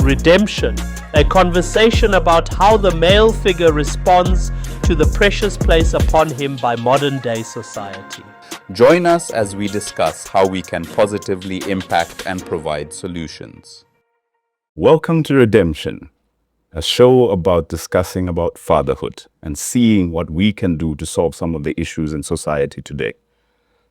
Redemption, a conversation about how the male figure responds to the precious place upon him by modern day society. Join us as we discuss how we can positively impact and provide solutions. Welcome to Redemption, a show about discussing about fatherhood and seeing what we can do to solve some of the issues in society today.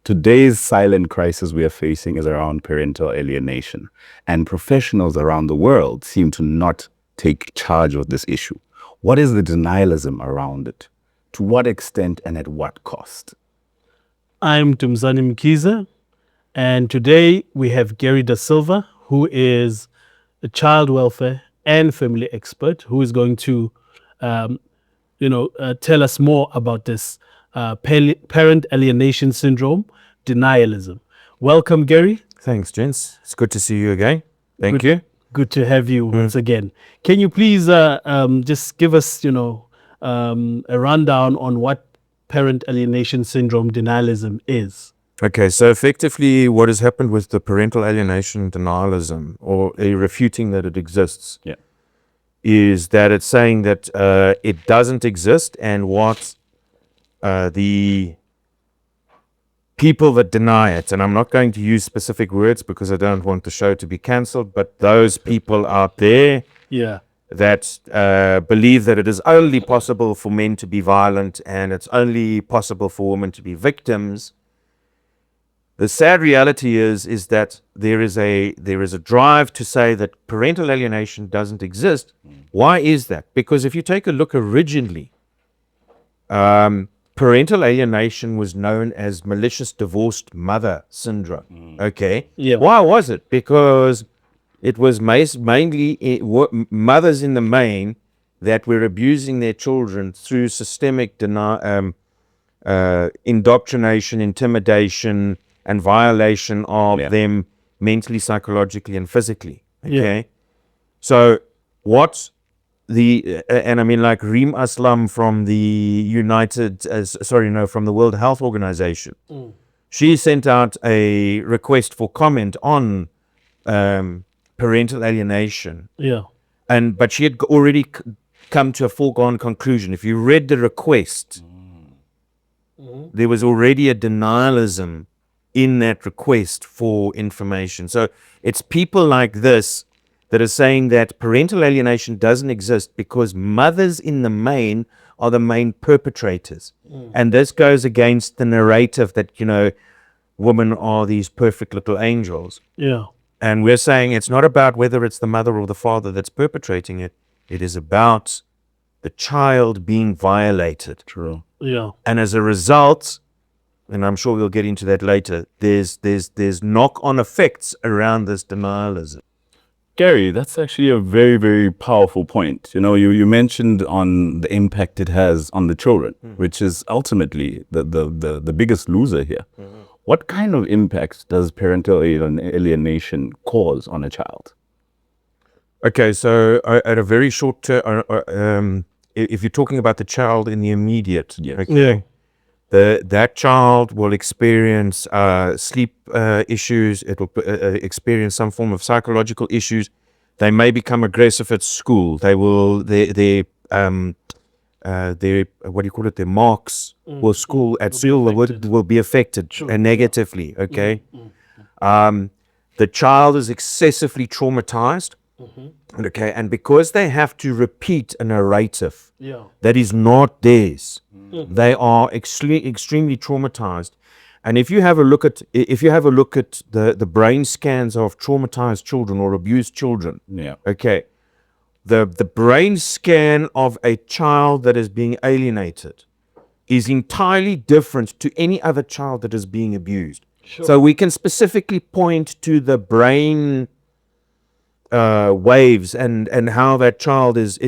Today's silent crisis we are facing is around parental alienation, and professionals around the world seem to not take charge of this issue. What is the denialism around it? To what extent and at what cost? I'm Tumzani Mkiza, and today we have Gary Da Silva, who is a child welfare and family expert, who is going to tell us more about this parent alienation syndrome, denialism. Welcome, Gary. Thanks, gents. It's good to see you again. Thank you. Good to have you once again. Can you please just give us, a rundown on what parent alienation syndrome denialism is? Okay, so effectively what has happened with the parental alienation denialism, or a refuting that it exists, is that it's saying that it doesn't exist, and what the people that deny it, and I'm not going to use specific words because I don't want the show to be cancelled, but those people out there that believe that it is only possible for men to be violent and it's only possible for women to be victims. The sad reality is that there is a drive to say that parental alienation doesn't exist. Why is that? Because if you take a look originally, parental alienation was known as malicious divorced mother syndrome. Okay. Yeah. Why was it? Because it was mainly mothers in the main that were abusing their children through systemic indoctrination, intimidation, and violation of them mentally, psychologically, and physically. Okay. So what and I mean, like Reem Aslam from the from the World Health Organization, she sent out a request for comment on parental alienation. But she had already come to a foregone conclusion. If you read the request, there was already a denialism in that request for information. So it's people like this that are saying that parental alienation doesn't exist because mothers in the main are the main perpetrators. And this goes against the narrative that, women are these perfect little angels. And we're saying it's not about whether it's the mother or the father that's perpetrating it. It is about the child being violated. True. And as a result, and I'm sure we'll get into that later, there's knock-on effects around this denialism. Gary, that's actually a very, very powerful point. You mentioned on the impact it has on the children, which is ultimately the biggest loser here. What kind of impact does parental alienation cause on a child? Okay, so at a very short term, if you're talking about the child in the immediate, that child will experience sleep issues. It will experience some form of psychological issues. They may become aggressive at school. They will their their marks at school will be affected negatively. Okay, the child is excessively traumatized. Okay, and because they have to repeat a narrative that is not theirs, they are extremely traumatized. And if you have a look at the brain scans of traumatized children or abused children, okay, the brain scan of a child that is being alienated is entirely different to any other child that is being abused. So we can specifically point to the brain waves and how that child is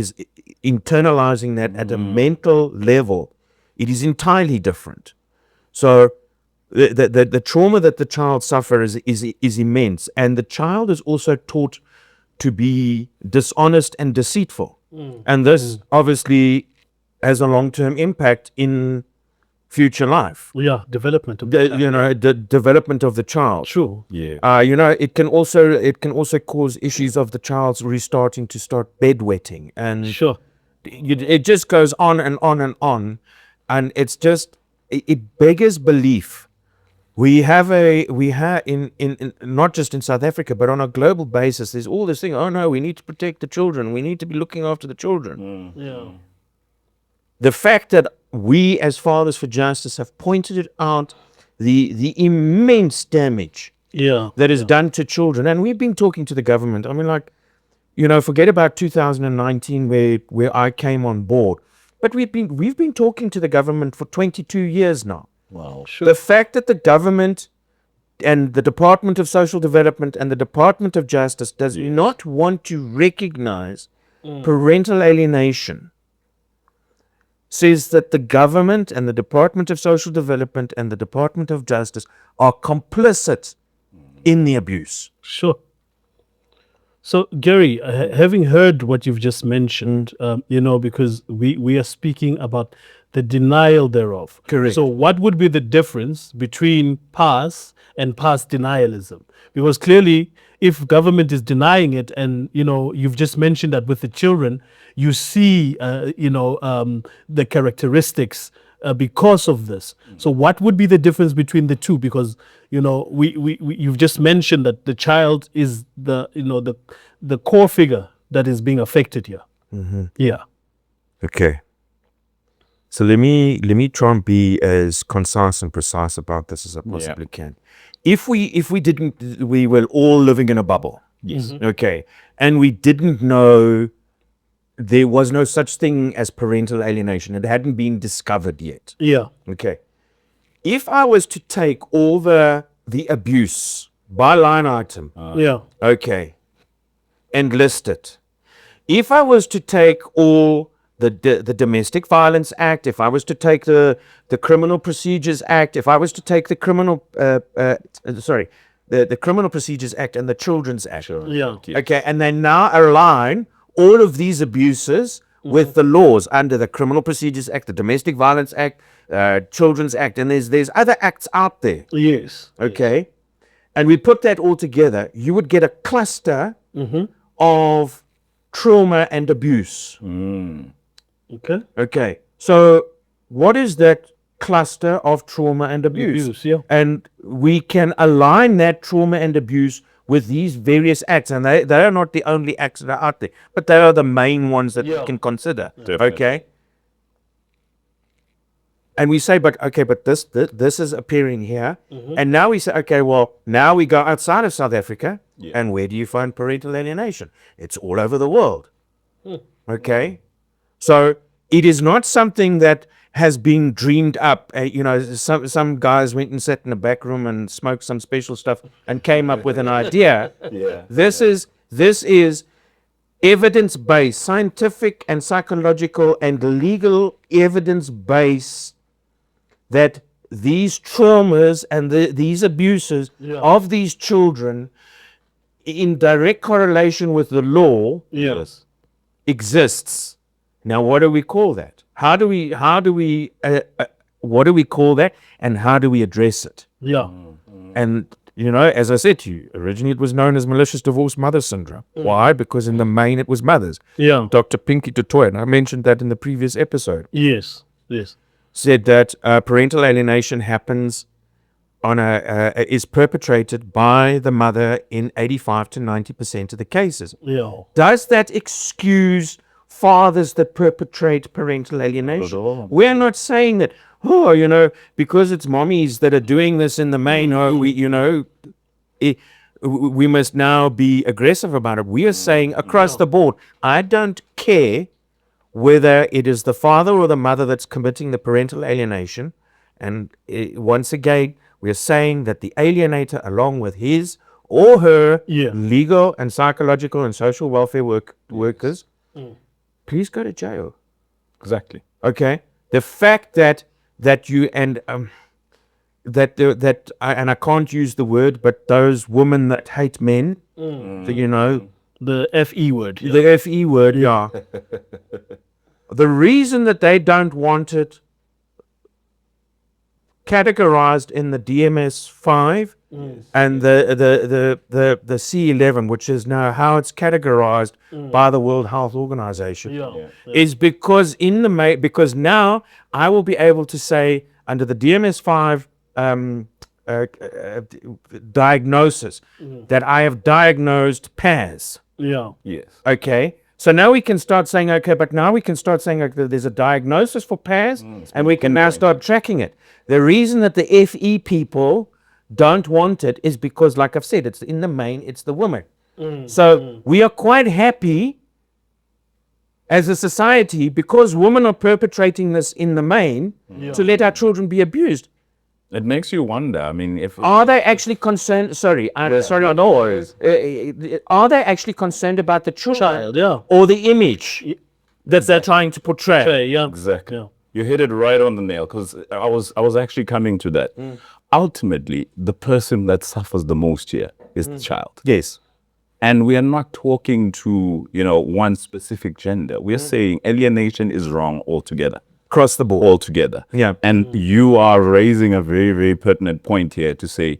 internalizing that at a mental level. It is entirely different. So the trauma that the child suffers is immense, and the child is also taught to be dishonest and deceitful, and this obviously has a long-term impact in future life. Yeah, development of The development of the child. True. Yeah. It can also cause issues of the child's restarting to start bedwetting, and Sure. it just goes on and on and on, and it's just it beggars belief. We have in not just in South Africa, but on a global basis, there's all this thing. Oh no, we need to protect the children. We need to be looking after the children. Yeah. The fact that we as Fathers for Justice have pointed it out, the immense damage Yeah. that is done to children, and we've been talking to the government. I mean, like, forget about 2019 where I came on board, but we've been talking to the government for 22 years now. Wow. Sure. The fact that the government and the Department of Social Development and the Department of Justice does not want to recognize parental alienation says that the government and the Department of Social Development and the Department of Justice are complicit in the abuse. Sure. So, Gary, having heard what you've just mentioned, because we are speaking about the denial thereof. Correct. So, what would be the difference between past and past denialism? Because clearly, if government is denying it, and you've just mentioned that with the children, you see, the characteristics because of this. So, what would be the difference between the two? Because you've just mentioned that the child is the core figure that is being affected here. Yeah. Okay. So let me try and be as concise and precise about this as I possibly can. If we were all living in a bubble. Yes. Okay. And we didn't know there was no such thing as parental alienation. It hadn't been discovered yet. Yeah. Okay. If I was to take all the abuse by line item, Yeah. okay, and list it. If I was to take all the Domestic Violence Act, if I was to take the Criminal Procedures Act, if I was to take the the Criminal Procedures Act and the Children's Act, Yeah. okay, and they now align all of these abuses with the laws under the Criminal Procedures Act, the Domestic Violence Act, Children's Act, and there's other acts out there, Yes. okay, and we put that all together, you would get a cluster of trauma and abuse. Okay. Okay, so what is that cluster of trauma and abuse? Abuse, yeah. And we can align that trauma and abuse with these various acts, and they are not the only acts that are out there, but they are the main ones that we can consider. Definitely. Okay. And we say, but this is appearing here, and now we say, okay, well, now we go outside of South Africa, and where do you find parental alienation? It's all over the world. Okay, so it is not something that has been dreamed up. Some guys went and sat in a back room and smoked some special stuff and came up with an idea. This is evidence-based, scientific and psychological and legal evidence-based, that these traumas and these abuses of these children, in direct correlation with the law, Yes. exists. Now, what do we call that? What do we call that, and how do we address it? Yeah. And as I said to you, originally it was known as malicious divorced mother syndrome. Why? Because in the main it was mothers. Yeah. Dr. Pinky Totoy, and I mentioned that in the previous episode, Yes. Yes. said that parental alienation happens is perpetrated by the mother in 85 to 90% of the cases. Yeah. Does that excuse fathers that perpetrate parental alienation? We're not saying that, because it's mommies that are doing this in the main, we must now be aggressive about it. We are saying across the board, I don't care whether it is the father or the mother that's committing the parental alienation. And once again, we're saying that the alienator, along with his or her legal and psychological and social welfare workers, please go to jail. Exactly. Okay. The fact that you and and I can't use the word, but those women that hate men, The FE word. Yeah. the FE word, the reason that they don't want it categorized in the DMS-5 and the C11, which is now how it's categorized by the World Health Organization, is because because now I will be able to say under the DMS-5 diagnosis that I have diagnosed PAS. Yeah. Yes. Okay. So now we can start saying, okay, but now we can start saying, okay, there's a diagnosis for PAS, and we can now start tracking it. The reason that the FE people don't want it is because, like I've said, it's in the main, it's the women. So we are quite happy as a society, because women are perpetrating this in the main, to let our children be abused. It makes you wonder. I mean, if Are they actually concerned? Sorry, I know. Are they actually concerned about the child, or the image that they're trying to portray? Yeah. Exactly. Yeah. You hit it right on the nail, because I was actually coming to that. Ultimately, the person that suffers the most here is the child. Yes. And we are not talking to, one specific gender. We are saying alienation is wrong altogether. Across the board. Altogether. Yeah. And you are raising a very, very pertinent point here to say,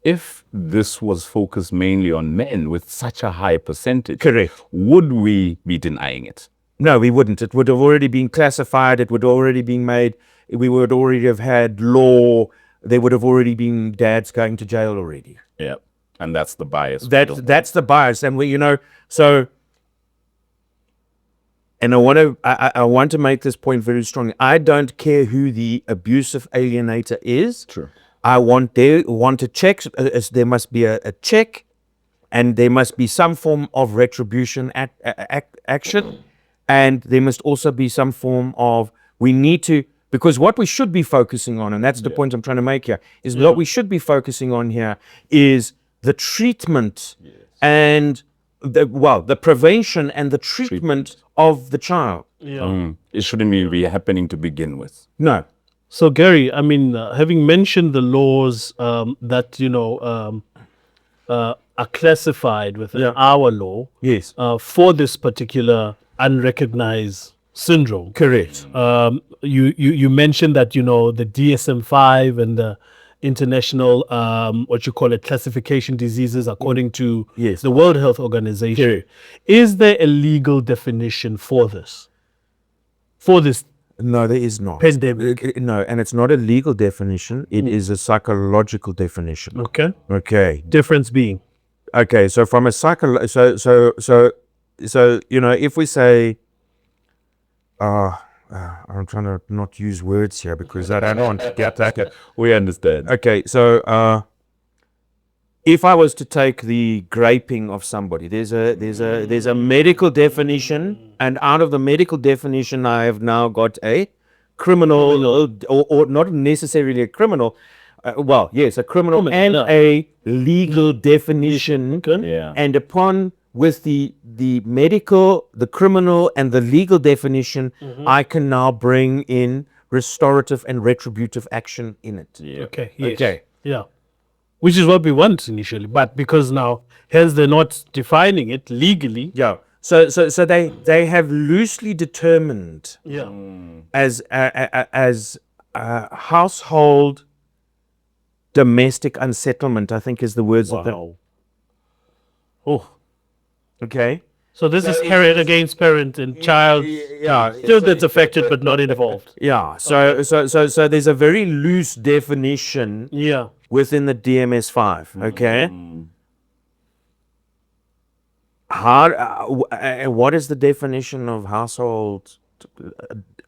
if this was focused mainly on men with such a high percentage, Correct. would we be denying it? No, we wouldn't. It would have already been classified. It would already been made. We would already have had law. There would have already been dads going to jail already. Yeah. And that's the bias. That's the bias. And so, and I want to make this point very strongly. I don't care who the abusive alienator is. True. I want to check. There must be a check, and there must be some form of retribution action, and there must also be some form of, we need to, because what we should be focusing on, and that's the point I'm trying to make here, is what we should be focusing on here is the treatment and the prevention and the treatment of the child. It shouldn't even be happening to begin with. No. So Gary, I mean, having mentioned the laws that are classified within our law, Yes. for this particular unrecognized syndrome. Correct. You mentioned that the DSM-5 and the international classification diseases according to Yes. the World Health Organization. Correct. Is there a legal definition for this? For this No, there is not. pandemic? No, and it's not a legal definition. It is a psychological definition. Okay. Okay. Difference being. Okay. So from a if we say, I'm trying to not use words here because I don't want to get that. We understand. Okay, so if I was to take the graping of somebody, there's a medical definition, and out of the medical definition, I have now got a criminal, or not necessarily a criminal. A criminal and a legal definition. Yeah. And upon with the medical, the criminal, and the legal definition, I can now bring in restorative and retributive action in it. Yeah. Okay. Yes. Okay. Yeah. Which is what we want initially, but because now, hence they're not defining it legally. Yeah. So they have loosely determined Yeah. as household domestic unsettlement, I think is the words of Wow. Oh. Okay. So this is parent against parent and child. Yeah. Still that's affected but not involved. Yeah. So there's a very loose definition Yeah. within the DMS-5. Okay. What is the definition of household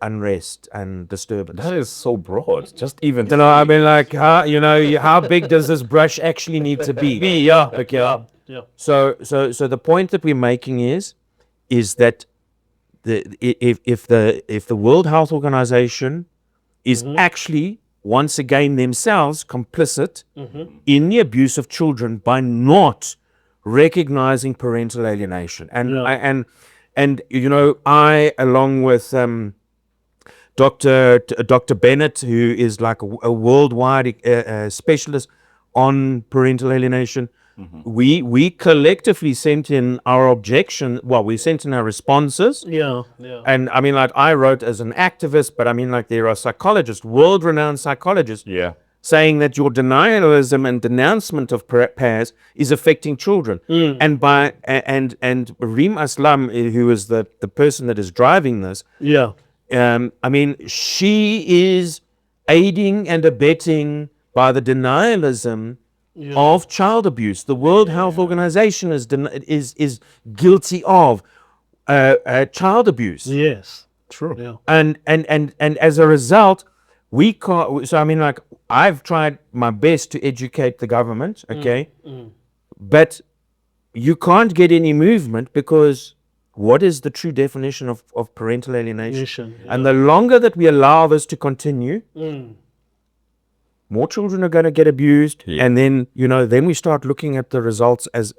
unrest and disturbance? That is so broad. Just even. I mean, like, how big does this brush actually need to be? Yeah. Okay. Yeah. So the point that we're making is that if the World Health Organization is actually once again themselves complicit in the abuse of children by not recognizing parental alienation, and I along with Dr. Bennett, who is like a worldwide specialist on parental alienation. We collectively sent in our objection. Well, we sent in our responses. Yeah. Yeah. And I mean, like, I wrote as an activist, but I mean, like, there are psychologists, world-renowned psychologists, Yeah. saying that your denialism and denouncement of PAS is affecting children. And by and Reem Aslam, who is the person that is driving this, Yeah. I mean, she is aiding and abetting by the denialism of child abuse. The World Health Organization is guilty of child abuse. Yes. True. Yeah. And as a result, we can't. So I mean, like, I've tried my best to educate the government, okay, but you can't get any movement because what is the true definition of parental alienation? And the longer that we allow this to continue, more children are going to get abused, and then then we start looking at the results as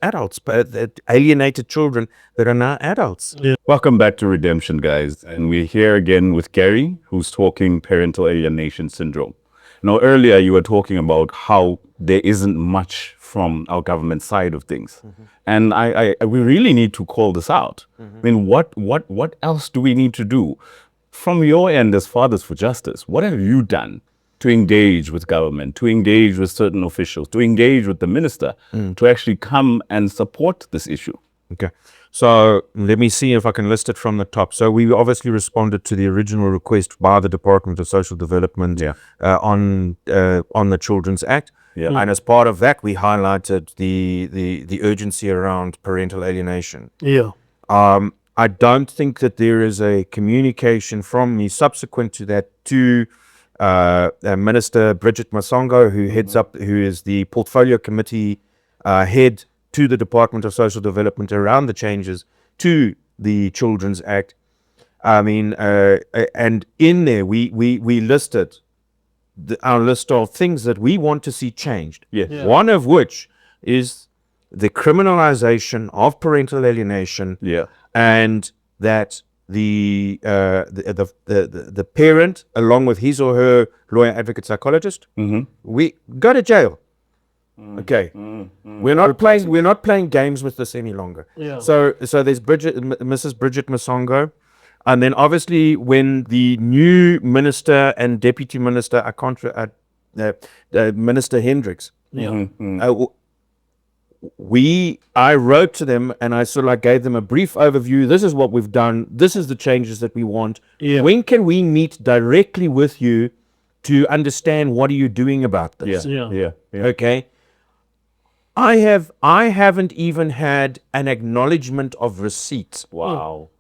adults, but alienated children that are now adults. Welcome back to Redemption, guys. And we're here again with Gary, who's talking parental alienation syndrome. Now, earlier you were talking about how there isn't much from our government side of things. And we really need to call this out. I mean, what else do we need to do? From your end as Fathers for Justice, what have you done to engage with government, to engage with certain officials, to engage with the minister, to actually come and support this issue? Okay. So let me see if I can list it from the top. So we obviously responded to the original request by the Department of Social Development on the Children's Act. And as part of that, we highlighted the urgency around parental alienation. Yeah. I don't think that there is a communication from me subsequent to that to Minister Bridget Masongo, who is the portfolio committee head to the Department of Social Development around the changes to the Children's Act. I mean, and in there we listed our list of things that we want to see changed. One of which is the criminalization of parental alienation, and that the parent, along with his or her lawyer, advocate, psychologist, we go to jail. Okay, we're not playing games with this any longer. So there's Mrs. Bridget Masongo, and then obviously when the new minister and deputy minister Minister Hendricks, I wrote to them and I sort of like gave them a brief overview. This is what we've done. This is the changes that we want. When can we meet directly with you to understand what are you doing about this? Okay. I haven't even had an acknowledgement of receipt. Wow.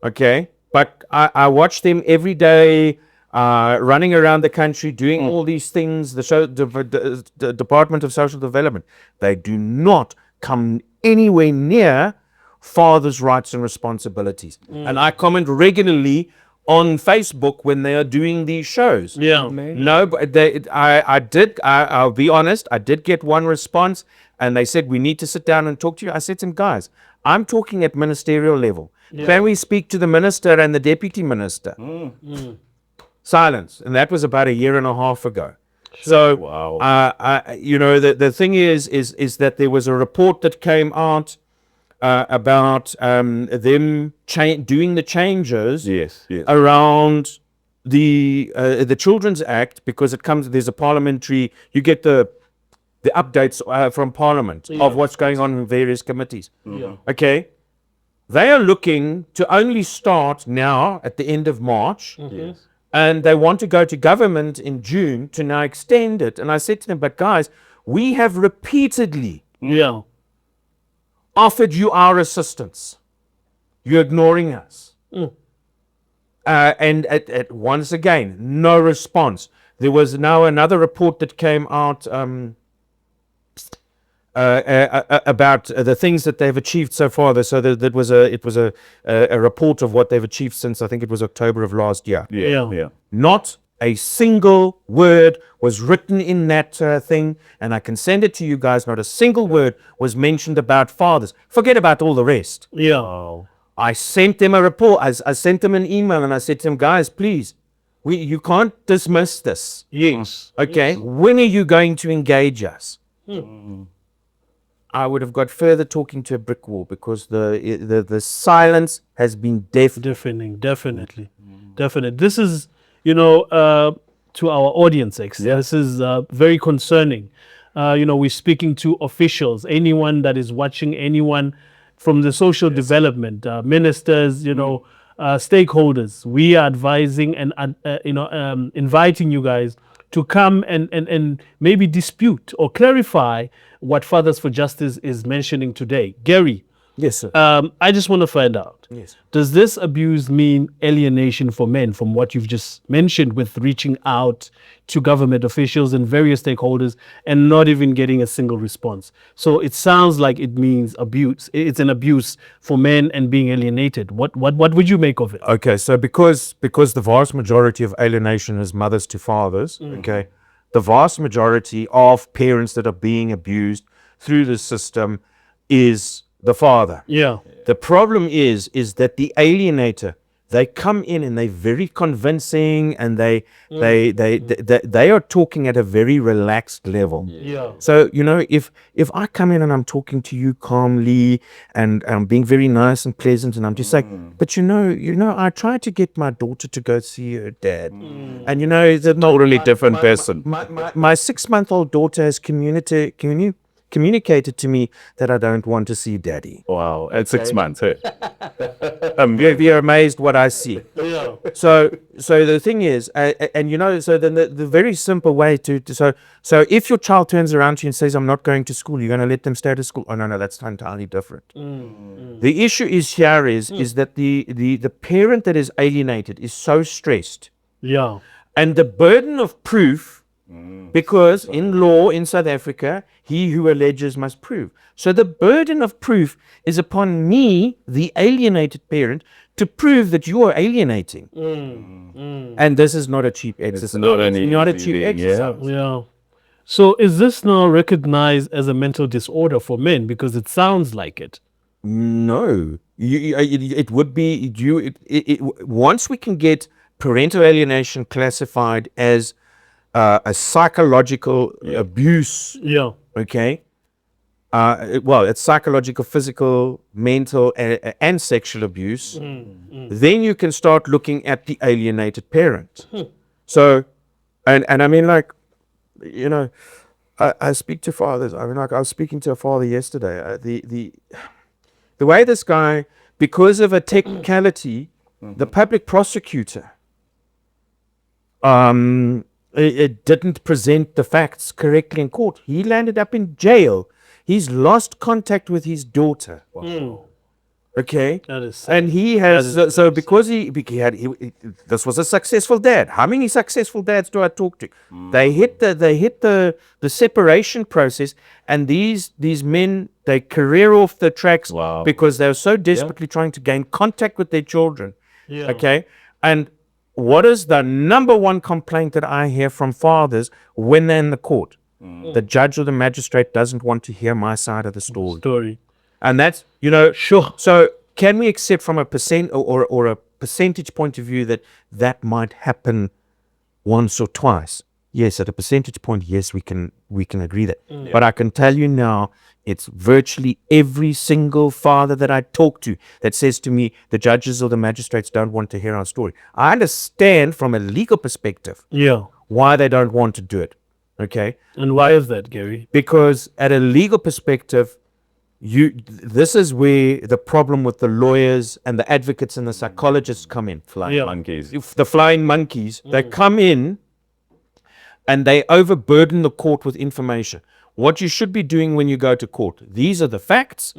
Okay. But I watch them every day, running around the country, doing all these things, the Department of Social Development. They do not come anywhere near fathers' rights and responsibilities. And I comment regularly on Facebook when they are doing these shows. No, but I'll be honest, I did get one response, and they said, we need to sit down and talk to you. I said to them, guys, I'm talking at ministerial level. Can we speak to the minister and the deputy minister? Silence. And that was about 1.5 years ago. So, the thing is that there was a report that came out about them doing the changes around the Children's Act, because there's a parliamentary, you get the updates from Parliament of what's going on in various committees. Okay. They are looking to only start now at the end of March. And they want to go to government in June to now extend it. And I said to them, but guys, we have repeatedly offered you our assistance. You're ignoring us. And once again, no response. There was now another report that came out about the things that they've achieved so far. So it was a report of what they've achieved since, I think it was October of last year. Not a single word was written in that thing, and I can send it to you guys. Not a single word was mentioned about fathers. Forget about all the rest. I sent them a report. I sent them an email, and I said to them, guys, please, you can't dismiss this. Okay. When are you going to engage us? I would have got further talking to a brick wall, because the silence has been deafening. Definitely. This is, to our audience, X. This is very concerning. We're speaking to officials, anyone that is watching, anyone from the social development, ministers, stakeholders. We are advising and inviting you guys to come and maybe dispute or clarify what Fathers for Justice is mentioning today. Gary, Yes, sir. I just want to find out, Yes. does this abuse mean alienation for men from what you've just mentioned with reaching out to government officials and various stakeholders and not even getting a single response? So it sounds like it means abuse. It's an abuse for men and being alienated. What would you make of it? Okay, so because the vast majority of alienation is mothers to fathers, okay, the vast majority of parents that are being abused through the system is the father. Yeah. The problem is that the alienator, they come in and they're very convincing, and they are talking at a very relaxed level. Yeah. So, if I come in and I'm talking to you calmly and I'm being very nice and pleasant, and I'm just like, but I tried to get my daughter to go see her dad. And the Totally different person. my 6-month-old daughter has communicated to me that I don't want to see daddy. Wow, at 6 months. Hey. You're amazed what I see. Yeah. So the thing is, so then the very simple way so if your child turns around to you and says, I'm not going to school, you're going to let them stay to school? Oh, no, that's entirely different. The issue is that the parent that is alienated is so stressed. Yeah. And the burden of proof, because in law in South Africa, he who alleges must prove. So the burden of proof is upon me, the alienated parent, to prove that you are alienating. And this is not a cheap exercise. It's not a cheap exercise. Yeah. So is this now recognized as a mental disorder for men? Because it sounds like it. No, it would be once we can get parental alienation classified as a psychological abuse. Yeah. Okay. It's psychological, physical, mental, and sexual abuse. Then you can start looking at the alienated parent. So, and I mean, like, I speak to fathers. I mean, like, I was speaking to a father yesterday. The way this guy, because of a technicality, the public prosecutor, it didn't present the facts correctly in court. He landed up in jail. He's lost contact with his daughter. Okay, That is sad. and he has because this was a successful dad. How many successful dads do I talk to? They hit the separation process, and these men, they career off the tracks because they're so desperately trying to gain contact with their children. Yeah. Okay, and what is the number one complaint that I hear from fathers when they're in the court? The judge or the magistrate doesn't want to hear my side of the story. And that's, Sure. So can we accept from a percent or a percentage point of view that might happen once or twice? Yes, at a percentage point, yes, we can agree that. But I can tell you now, it's virtually every single father that I talk to that says to me, the judges or the magistrates don't want to hear our story. I understand from a legal perspective Yeah. why they don't want to do it. Okay? And why is that, Gary? Because at a legal perspective, this is where the problem with the lawyers and the advocates and the psychologists come in. Flying monkeys. The flying monkeys, they come in and they overburden the court with information. What you should be doing when you go to court, these are the facts,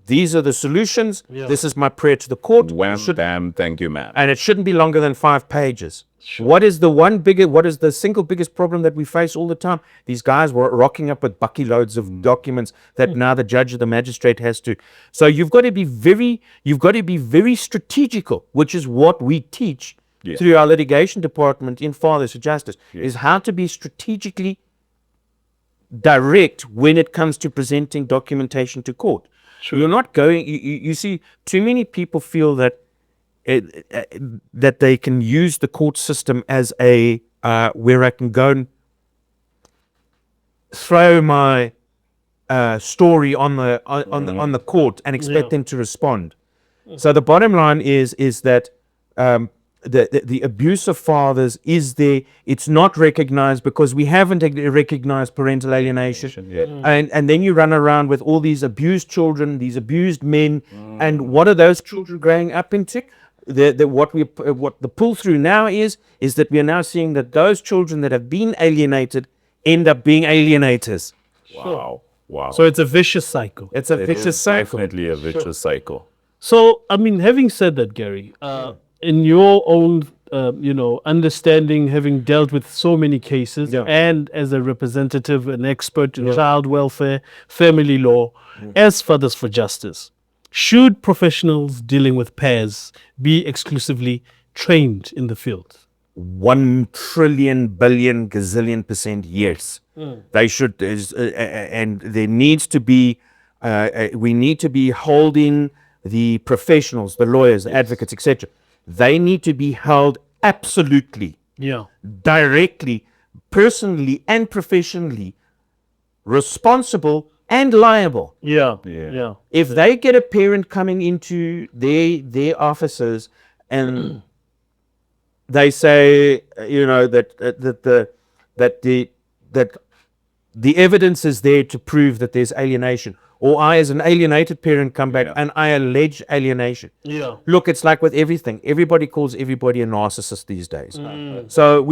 these are the solutions, this is my prayer to the court. Wham, bam, thank you, ma'am. And it shouldn't be longer than 5 pages. What is the single biggest problem that we face all the time? These guys were rocking up with bucky loads of documents that now the judge or the magistrate has to. So you've got to be very strategical, which is what we teach through our litigation department in Fathers for Justice, is how to be strategically direct when it comes to presenting documentation to court. You're not going, you see, too many people feel that that they can use the court system as a where I can go and throw my story on the court and expect them to respond. So the bottom line is that the abuse of fathers is there. It's not recognized because we haven't recognized parental alienation. Yeah. And then you run around with all these abused children, these abused men, and what are those children growing up into? What the pull through now is that we are now seeing that those children that have been alienated end up being alienators. Wow. Wow. So it's a vicious cycle. It's a vicious cycle. Definitely a vicious cycle. So, I mean, having said that, Gary, in your own, understanding, having dealt with so many cases, and as a representative, an expert in child welfare, family law, as Fathers for Justice, should professionals dealing with pairs be exclusively trained in the field? 1 trillion billion gazillion % yes. They should, and there needs to be, we need to be holding the professionals, the lawyers, the advocates, etc. They need to be held absolutely, directly, personally and professionally responsible and liable. Yeah. If they get a parent coming into their offices and they say, that the evidence is there to prove that there's alienation, or I as an alienated parent come back and I allege alienation. Look, it's like with everything. Everybody calls everybody a narcissist these days. So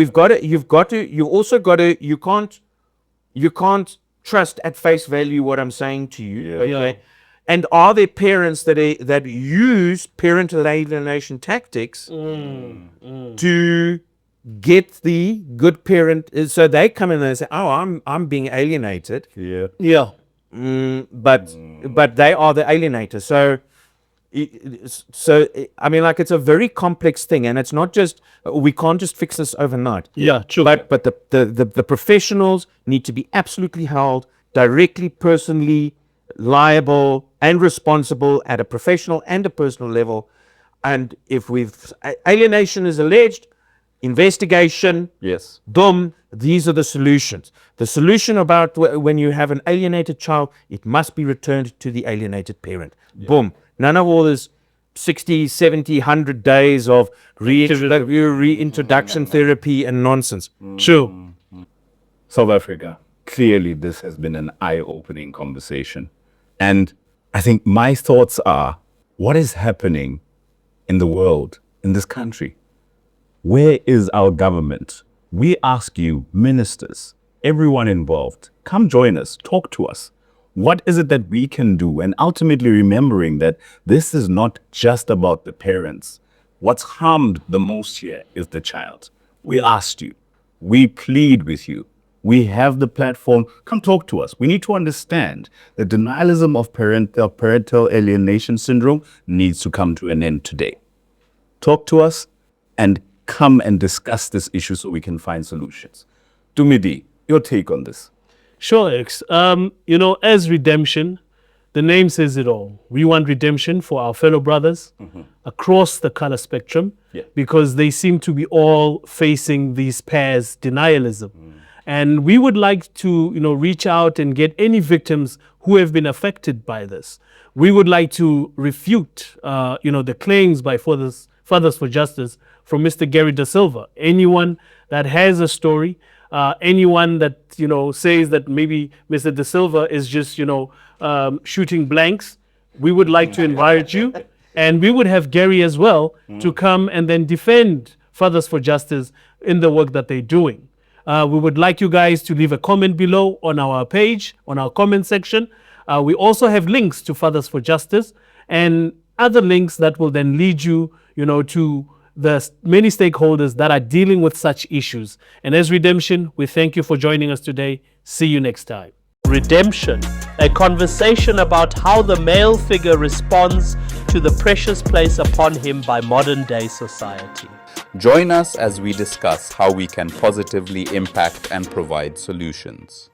you can't trust at face value what I'm saying to you. Okay? And are there parents that use parental alienation tactics to get the good parent? So they come in and say, "Oh, I'm being alienated." But they are the alienator. So I mean, like, it's a very complex thing, and it's not just, we can't just fix this overnight. True. But the professionals need to be absolutely held directly, personally liable and responsible at a professional and a personal level. And if alienation is alleged, investigation, these are the solutions. The solution about when you have an alienated child, it must be returned to the alienated parent. Boom. None of all this 60, 70, 100 days of reintroduction therapy and nonsense. True. South Africa, clearly this has been an eye-opening conversation. And I think my thoughts are, what is happening in the world, in this country? Where is our government? We ask you, ministers, everyone involved, come join us, talk to us. What is it that we can do? And ultimately remembering that this is not just about the parents. What's harmed the most here is the child. We asked you. We plead with you. We have the platform. Come talk to us. We need to understand the denialism of parental alienation syndrome needs to come to an end today. Talk to us and come and discuss this issue so we can find solutions. Dumidi, your take on this? Sure, X. As Redemption, the name says it all. We want redemption for our fellow brothers across the color spectrum because they seem to be all facing these pairs denialism. And we would like to, reach out and get any victims who have been affected by this. We would like to refute, the claims by Fathers for Justice from Mr. Gary Da Silva. Anyone that has a story, anyone that, says that maybe Mr. Da Silva is just, shooting blanks, we would like to invite you. And we would have Gary as well to come and then defend Fathers for Justice in the work that they're doing. We would like you guys to leave a comment below on our page, on our comment section. We also have links to Fathers for Justice and other links that will then lead you, to the many stakeholders that are dealing with such issues. And as Redemption, we thank you for joining us today. See you next time. Redemption, a conversation about how the male figure responds to the precious place upon him by modern day society. Join us as we discuss how we can positively impact and provide solutions.